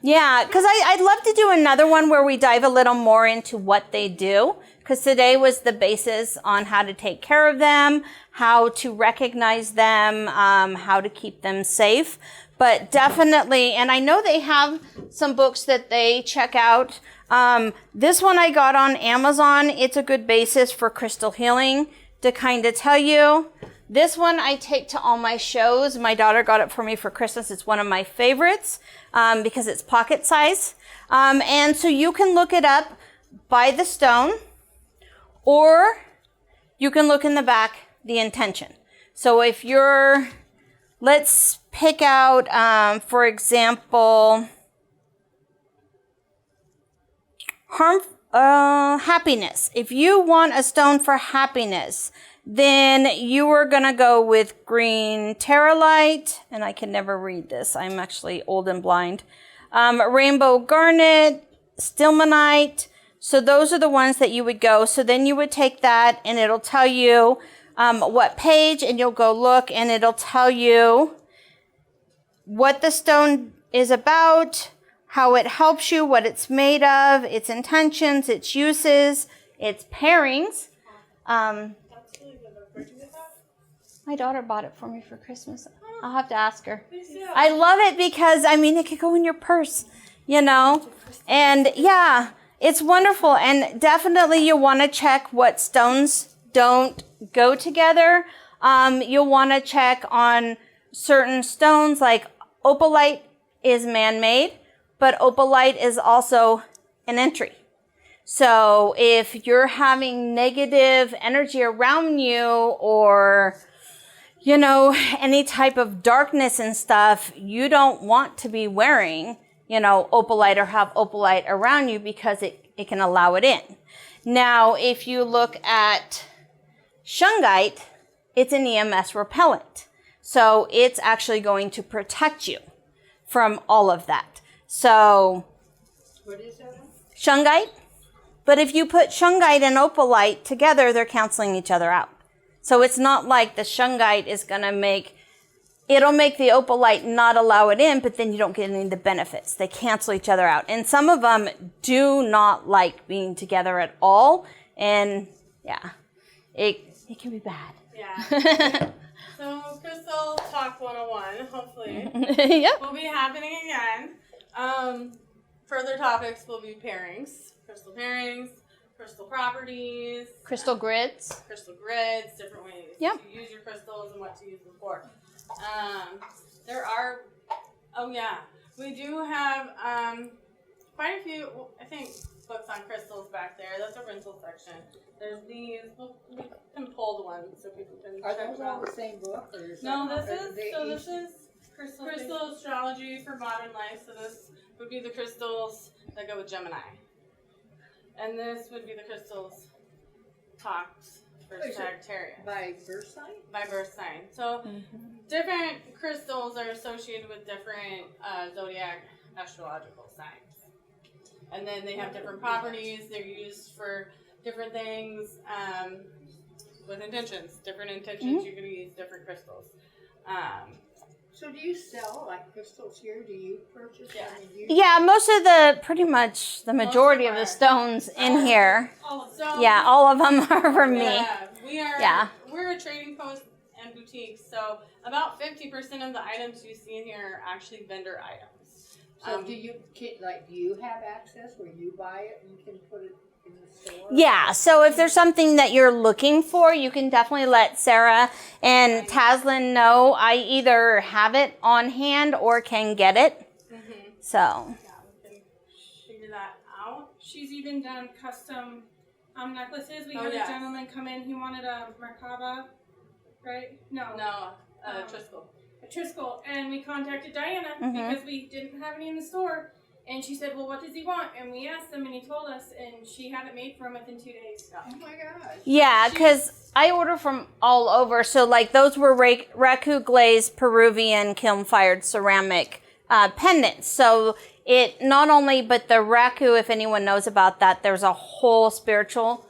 Yeah, because I'd love to do another one where we dive a little more into what they do. Because today was the basis on how to take care of them, how to recognize them, how to keep them safe. But definitely, and I know they have some books that they check out. This one I got on Amazon. It's a good basis for crystal healing to kind of tell you. This one I take to all my shows. My daughter got it for me for Christmas. It's one of my favorites because it's pocket size. And so you can look it up by the stone, or you can look in the back, the intention. So if you're, let's pick out, for example, happiness. If you want a stone for happiness, then you are going to go with green terralite, and I can never read this. I'm actually old and blind. Rainbow garnet, stillmanite. So those are the ones that you would go. So then you would take that, and it'll tell you what page, and you'll go look, and it'll tell you what the stone is about, how it helps you, what it's made of, its intentions, its uses, its pairings. That's really good. Where'd you get that? My daughter bought it for me for Christmas. Oh, I'll have to ask her. Please do. I love it because, I mean, it could go in your purse, you know? And yeah, it's wonderful. And definitely you'll want to check what stones don't go together. You'll want to check on certain stones, like opalite is man-made, but opalite is also an entry. So if you're having negative energy around you, or, you know, any type of darkness and stuff, you don't want to be wearing, you know, opalite or have opalite around you, because it can allow it in. Now, if you look at shungite, it's an EMS repellent. So it's actually going to protect you from all of that. So, What is that? shungite. But if you put shungite and opalite together, they're canceling each other out. So it's not like the shungite is going to it'll make the opalite not allow it in, but then you don't get any of the benefits. They cancel each other out. And some of them do not like being together at all. And yeah, it can be bad. Yeah. So Crystal Talk 101, hopefully, Yep. will be happening again. Further topics will be pairings, crystal properties, Crystal grids. crystal grids, different ways Yep. to use your crystals and what to use them for. We do have quite a few, I think, books on crystals back there. That's a rental section. There's these, we can pull the ones so people can Are check those them all out. the same book? Or is No, that, this are is, they so each- this is Crystal Astrology for Modern Life. So this would be the crystals that go with Gemini. And this would be the crystals talks for Is it Sagittarius. by birth sign? By birth sign. So different crystals are associated with different zodiac astrological signs. And then they have different properties. They're used for different things with intentions. Different intentions, you're going to use different crystals. So do you sell like crystals here? Do you purchase? Yeah. I mean, Yeah, most of pretty much the majority of the stones in here. So Yeah, all of them are for me. Yeah, we're a trading post and boutique, so about 50% of the items you see in here are actually vendor items. So do you have access where you buy it and you can put it in the store? Yeah, so if there's something that you're looking for, you can definitely let Sarah and Taslin know. I either have it on hand or can get it. So. Yeah, we can figure that out. She's even done custom necklaces. We had yes. a gentleman come in. He wanted a Merkaba, right? No, Triskel. a Triskel. And we contacted Diana because we didn't have any in the store. And she said, well, what does he want? And we asked him, and he told us, and she had it made for him within 2 days. Oh my gosh. Yeah, because I order from all over. So, like, those were raku glazed Peruvian kiln-fired ceramic pendants. So, it not only, but the raku, if anyone knows about that, there's a whole spirituality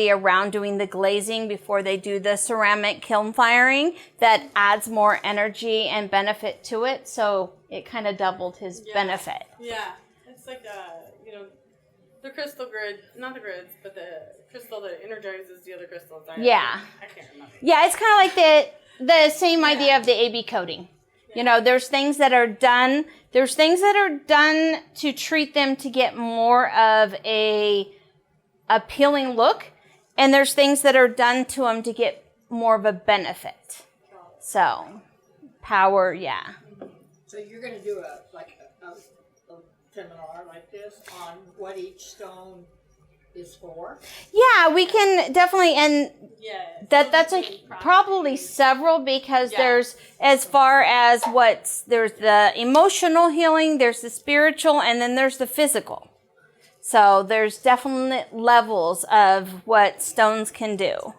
around doing the glazing before they do the ceramic kiln firing that adds more energy and benefit to it. So, it kind of doubled his benefit. Yeah, it's like the crystal grid, not the grids, but the crystal that energizes the other crystals. I can't remember. Yeah, it's kind of like the same idea of the AB coating. Yeah. You know, there's things that are done. There's things that are done to treat them to get more of a appealing look, and there's things that are done to them to get more of a benefit. So, power, yeah. So you're going to do a seminar like this on what each stone is for? Yeah, we can definitely, and that's probably several, because there's, as far as there's the emotional healing, there's the spiritual, and then there's the physical. So there's definite levels of what stones can do.